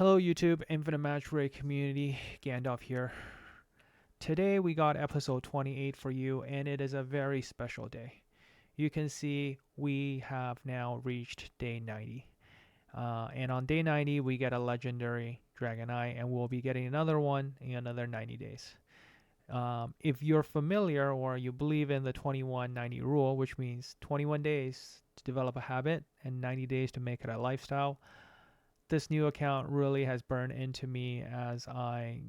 Hello YouTube, Infinite Magicraid community, Gandalf here. Today we got episode 28 for you and it is a very special day. You can see we have now reached day 90. And on day 90 we get a legendary Dragon Eye and we'll be getting another one in another 90 days. If you're familiar or you believe in the 21-90 rule, which means 21 days to develop a habit and 90 days to make it a lifestyle, this new account really has burned into me as I,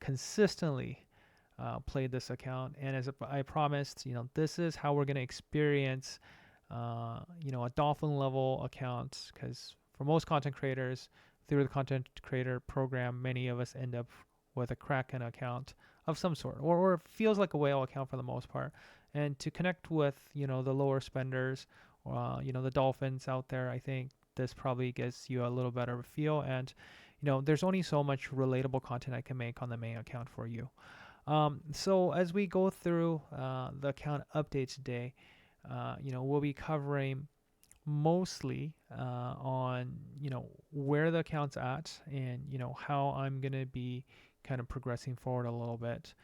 consistently played this account. And as I promised, this is how we're going to experience, a dolphin level account. Because for most content creators, through the content creator program, many of us end up with a Kraken account of some sort, or it feels like a whale account for the most part. And to connect with, the lower spenders, the dolphins out there, I think this probably gives you a little better feel. And there's only so much relatable content I can make on the main account for you. So as we go through the account update today, we'll be covering mostly on where the account's at, and how I'm gonna be kind of progressing forward a little bit.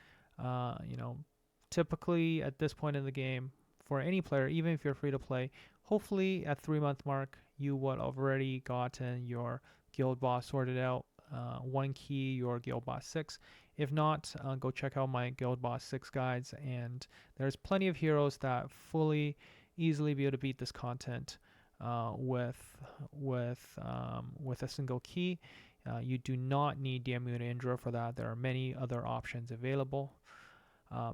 Typically at this point in the game, for any player, even if you're free to play, hopefully at 3 month mark you would have already gotten your guild boss sorted out. One key, your guild boss 6. If not, go check out my guild boss 6 guides, and there's plenty of heroes that fully easily be able to beat this content with a single key. You do not need the Immune Indra for that. There are many other options available.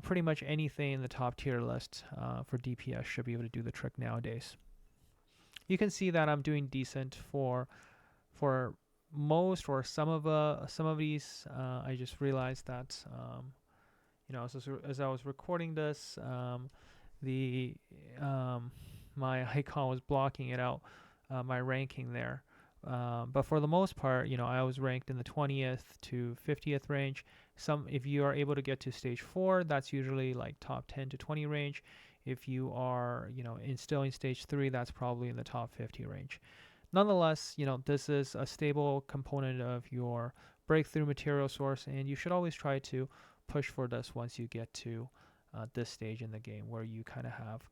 Pretty much anything in the top tier list for DPS should be able to do the trick nowadays. You can see that I'm doing decent for most or some of these. I just realized that as I was recording this, the my icon was blocking it out, my ranking there. But for the most part, I was ranked in the 20th to 50th range. If you are able to get to stage 4, that's usually like top 10 to 20 range. If you are, still in stage 3, that's probably in the top 50 range. Nonetheless, this is a stable component of your breakthrough material source, and you should always try to push for this once you get to this stage in the game, where you kind of have,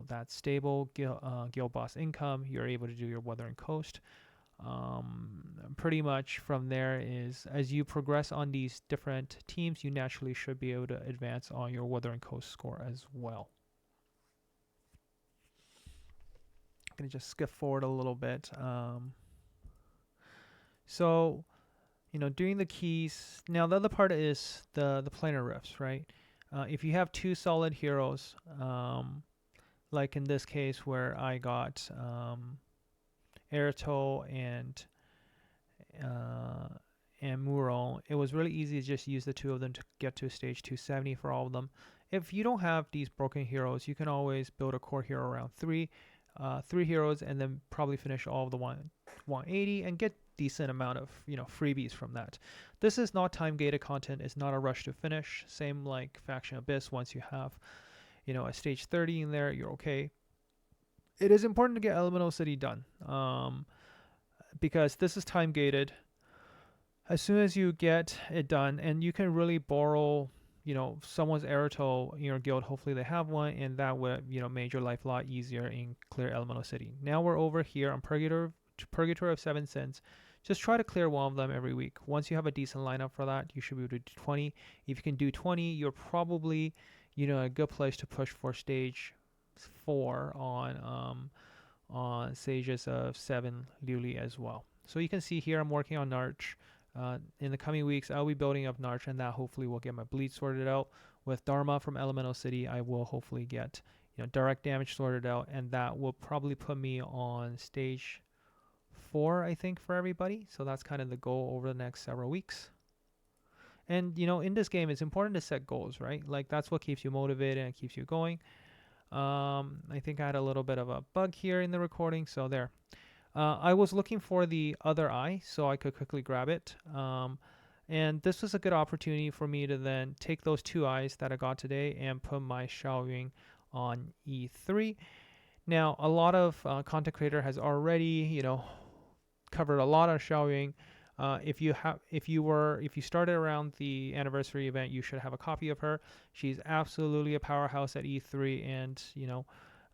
that stable guild boss income. You're able to do your Wuthering Coast. Pretty much from there is, as you progress on these different teams, you naturally should be able to advance on your Wuthering Coast score as well. I'm going to just skip forward a little bit. So, doing the keys. Now, the other part is the Planar Rifts, right? If you have 2 solid heroes, like in this case where I got Erito and Mural, it was really easy to just use the 2 of them to get to stage 270 for all of them. If you don't have these broken heroes, you can always build a core hero around 3 heroes, and then probably finish all of the 180 and get decent amount of freebies from that. This is not time gated content. It's not a rush to finish. Same like Faction Abyss. Once you have a stage 30 in there, you're okay. It is important to get Elemental City done, because this is time gated. As soon as you get it done, and you can really borrow someone's Erito in your guild, hopefully they have one, and that would make your life a lot easier in clear Elemental City. Now we're over here on Purgatory of 7 Sins. Just try to clear one of them every week. Once you have a decent lineup for that, you should be able to do 20. If you can do 20, you're probably a good place to push for stage 4 on Sages of 7 Luli as well. So you can see here I'm working on Narch. In the coming weeks, I'll be building up Narch, and that hopefully will get my bleed sorted out. With Dharma from Elemental City, I will hopefully get direct damage sorted out, and that will probably put me on stage 4, I think, for everybody. So that's kind of the goal over the next several weeks. And in this game, it's important to set goals, right? Like that's what keeps you motivated and keeps you going. I think I had a little bit of a bug here in the recording, so there. I was looking for the other eye so I could quickly grab it. And this was a good opportunity for me to then take those 2 eyes that I got today and put my Shaing on E3. Now, a lot of content creator has already, covered a lot of Shaing. If you started around the anniversary event, you should have a copy of her. She's absolutely a powerhouse at E3, and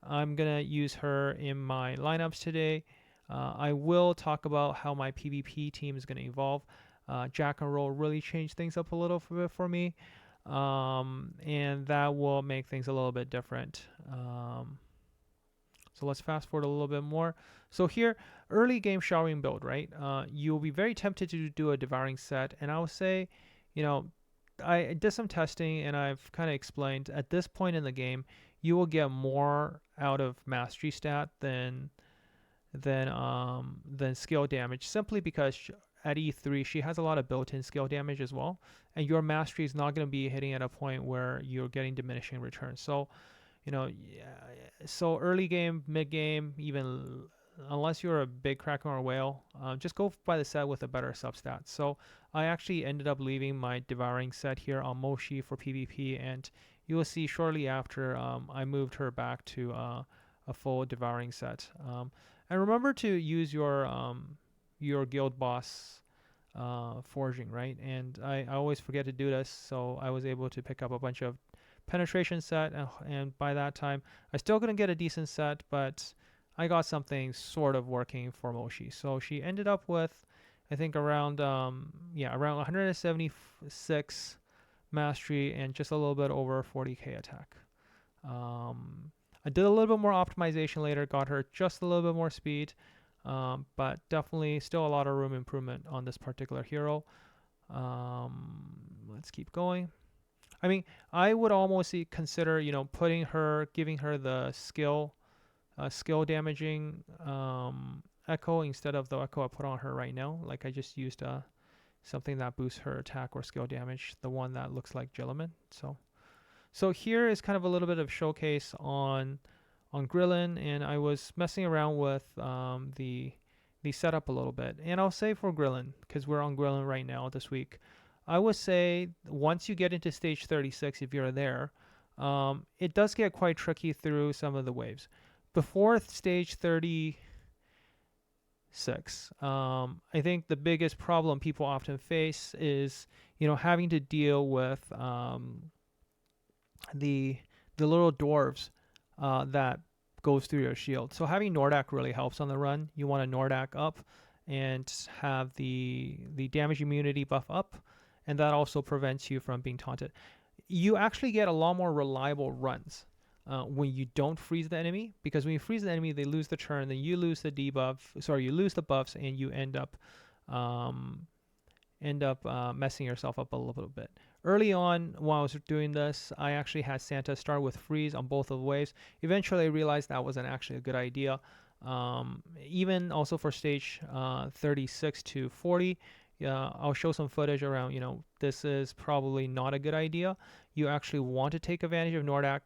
I'm gonna use her in my lineups today. I will talk about how my PvP team is gonna evolve. Jack and Roll really changed things up a little bit for me, and that will make things a little bit different. So let's fast forward a little bit more. So here, early game Shaing build, right? You'll be very tempted to do a devouring set, and I would say, I did some testing and I've kind of explained at this point in the game, you will get more out of mastery stat than skill damage, simply because at E3 she has a lot of built-in skill damage as well, and your mastery is not going to be hitting at a point where you're getting diminishing returns. So so early game, mid game, even unless you're a big kraken or a whale, just go by the set with a better substat. So I actually ended up leaving my devouring set here on Moshi for PvP, and you will see shortly after I moved her back to a full devouring set. And remember to use your guild boss forging, right? And I always forget to do this, so I was able to pick up a bunch of penetration set, and by that time I still couldn't get a decent set, but I got something sort of working for Moshi. So she ended up with, I think, around 176 mastery and just a little bit over 40k attack. I did a little bit more optimization later, got her just a little bit more speed, but definitely still a lot of room improvement on this particular hero. Let's keep going. I mean, I would almost consider, giving her the skill damaging echo instead of the echo I put on her right now. Like I just used something that boosts her attack or skill damage, the one that looks like Graulen. So here is kind of a little bit of showcase on Graulen, and I was messing around with the setup a little bit. And I'll say for Graulen, because we're on Graulen right now this week, I would say once you get into stage 36, if you're there, it does get quite tricky through some of the waves. Before stage 36, I think the biggest problem people often face is, having to deal with the little dwarves that goes through your shield. So having Nordak really helps on the run. You want to Nordak up and have the damage immunity buff up, and that also prevents you from being taunted. You actually get a lot more reliable runs when you don't freeze the enemy, because when you freeze the enemy, they lose the turn, then you lose the you lose the buffs, and you end up messing yourself up a little bit. Early on, while I was doing this, I actually had Santa start with freeze on both of the waves. Eventually, I realized that wasn't actually a good idea. Even also for stage 36 to 40, I'll show some footage around, this is probably not a good idea. You actually want to take advantage of Nordak,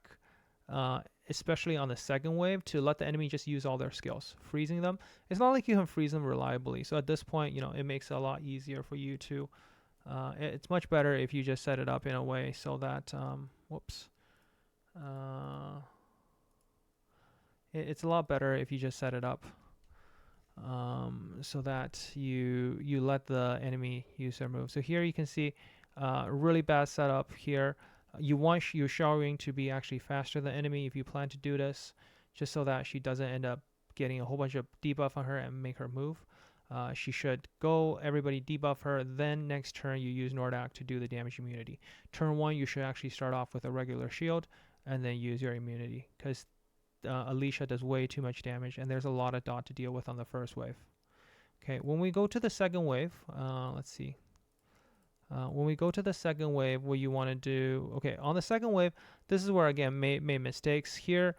especially on the second wave, to let the enemy just use all their skills. Freezing them, it's not like you can freeze them reliably. So at this point, it makes it a lot easier for you to, it's much better if you just set it up in a way so that, it's a lot better if you just set it up so that you let the enemy use their move. So here you can see really bad setup here. You want your Shaing to be actually faster than enemy if you plan to do this, just so that she doesn't end up getting a whole bunch of debuff on her and make her move. She should go, everybody debuff her, then next turn you use Nordak to do the damage immunity. Turn 1 you should actually start off with a regular shield and then use your immunity, because Alicia does way too much damage and there's a lot of dot to deal with on the first wave. Okay, when we go to the second wave, let's see. When we go to the second wave, what you want to do, okay, on the second wave, this is where again made mistakes. Here,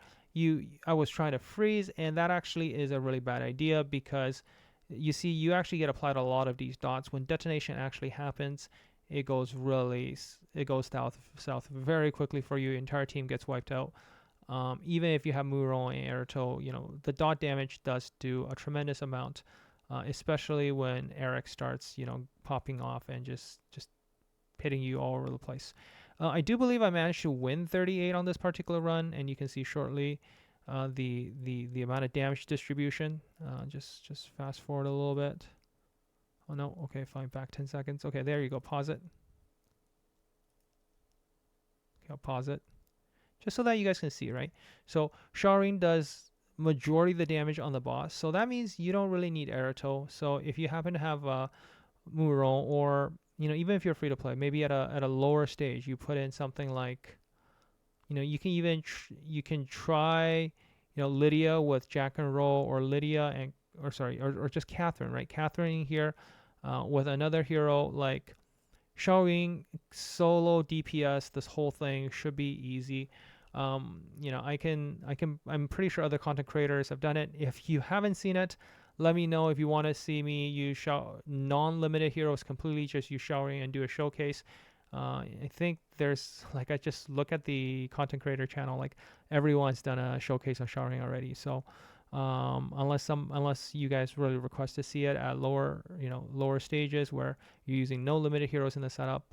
I was trying to freeze, and that actually is a really bad idea, because you see, you actually get applied a lot of these dots. When detonation actually happens, it goes south very quickly for you. Your entire team gets wiped out. Even if you have Muro and Erito, the dot damage does do a tremendous amount. Especially when Eric starts, popping off and just hitting you all over the place. I do believe I managed to win 38 on this particular run, and you can see shortly the amount of damage distribution. Just fast forward a little bit. Oh no, okay, fine, back 10 seconds. Okay, there you go, pause it. Okay, I'll pause it. Just so that you guys can see, right? So Shaing does majority of the damage on the boss. So that means you don't really need Aerito. So if you happen to have Mural, or even if you're free to play, maybe at a lower stage, you put in something like, you can even you can try, Lydia with Jack and Roll, or Lydia and or just Catherine, right? Catherine here with another hero like Shaing, solo DPS. This whole thing should be easy. I'm pretty sure other content creators have done it. If you haven't seen it, let me know. If you want to see me use non-limited heroes completely, just use Shaing and do a showcase. I think there's, like, I just look at the content creator channel, like everyone's done a showcase of Shaing already. So unless you guys really request to see it at lower stages where you're using no limited heroes in the setup,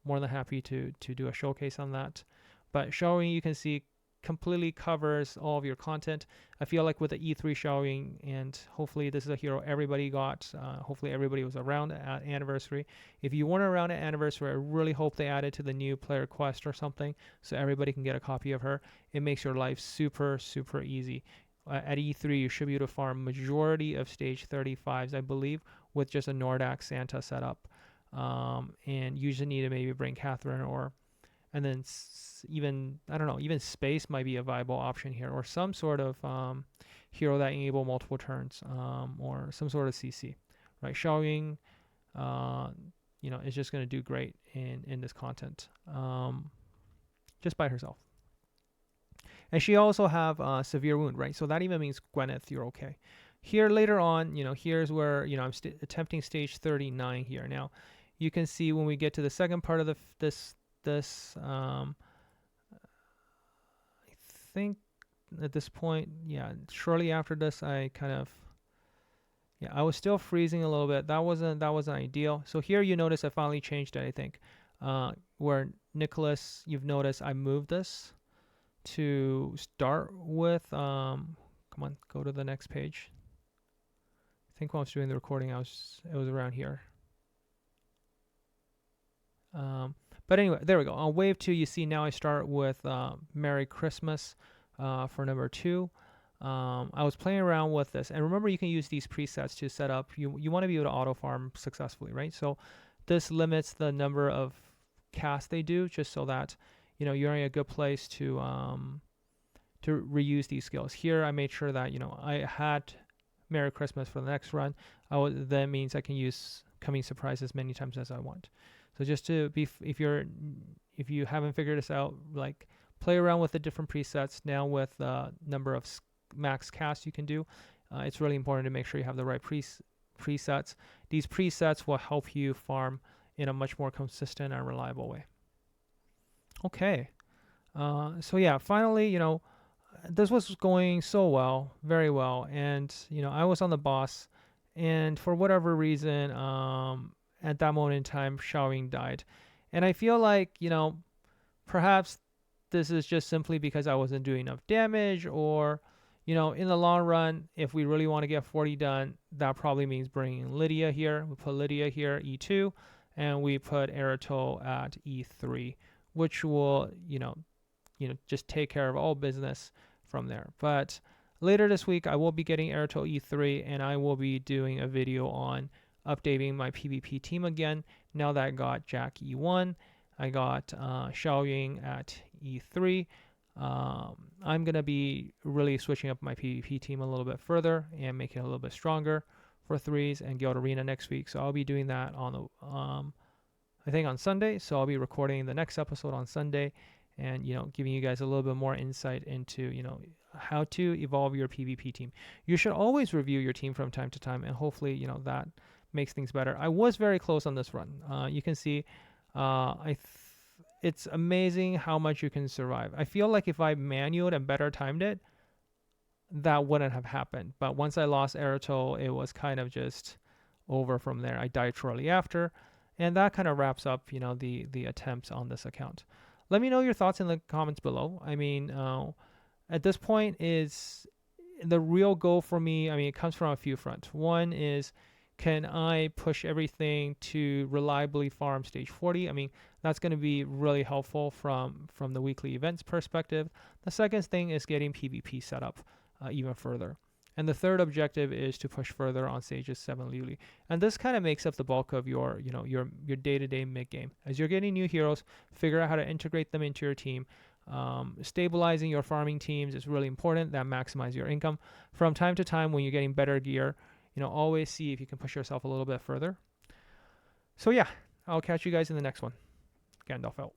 more than happy to do a showcase on that. But Shaing, you can see, completely covers all of your content. I feel like with the E3 Shaing, and hopefully this is a hero everybody got. Hopefully everybody was around at anniversary. If you weren't around at anniversary, I really hope they add it to the new player quest or something so everybody can get a copy of her. It makes your life super, super easy. At E3, you should be able to farm majority of stage 35s, I believe, with just a Nordak Santa setup. And you just need to maybe bring Catherine, and then even, I don't know, even Space might be a viable option here, or some sort of hero that enable multiple turns, or some sort of CC, right? Shaing, is just going to do great in this content, just by herself. And she also have severe wound, right? So that even means Gwyneth, you're okay. Here later on, here's where, I'm attempting stage 39 here. Now, you can see when we get to the second part of this, I think at this point, shortly after this, I was still freezing a little bit. That wasn't ideal. So here you notice I finally changed it, I think. Where Nicholas, you've noticed I moved this to start with, come on, go to the next page. I think while I was doing the recording, it was around here. But anyway, there we go. On wave 2, you see now I start with Merry Christmas for number 2. I was playing around with this, and remember, you can use these presets to set up. You want to be able to auto farm successfully, right? So this limits the number of casts they do, just so that you're in a good place to reuse these skills. Here, I made sure that I had Merry Christmas for the next run. That means I can use Coming Surprise as many times as I want. So just to be, if you haven't figured this out, like, play around with the different presets. Now with the number of max casts you can do, it's really important to make sure you have the right presets. These presets will help you farm in a much more consistent and reliable way. Okay, so yeah, finally, this was going so well, very well, and I was on the boss, and for whatever reason, at that moment in time, Shaing died. And I feel like, perhaps this is just simply because I wasn't doing enough damage, or, in the long run, if we really want to get 40 done, that probably means bringing Lydia here. We put Lydia here, E2, and we put Aerito at E3, which will, just take care of all business from there. But later this week, I will be getting Aerito E3, and I will be doing a video on updating my PvP team again. Now that I got Jack E1, I got Shaing at E3. I'm going to be really switching up my PvP team a little bit further and making it a little bit stronger for 3s and Guild Arena next week. So I'll be doing that on the, I think on Sunday. So I'll be recording the next episode on Sunday and, giving you guys a little bit more insight into, how to evolve your PvP team. You should always review your team from time to time, and hopefully, that makes things better. I was very close on this run. You can see it's amazing how much you can survive. I feel like if I manualed and better timed it, that wouldn't have happened. But once I lost Aerito, it was kind of just over from there. I died shortly after, and that kind of wraps up, the attempts on this account. Let me know your thoughts in the comments below. I mean, at this point, is the real goal for me, I mean, it comes from a few fronts. One is Can I push everything to reliably farm stage 40? I mean, that's going to be really helpful from the weekly events perspective. The second thing is getting PvP set up even further. And the third objective is to push further on stages 7 Luli. And this kind of makes up the bulk of your day-to-day mid game. As you're getting new heroes, figure out how to integrate them into your team. Stabilizing your farming teams is really important. That maximizes your income. From time to time, when you're getting better gear, always see if you can push yourself a little bit further. So yeah, I'll catch you guys in the next one. Gandalf out.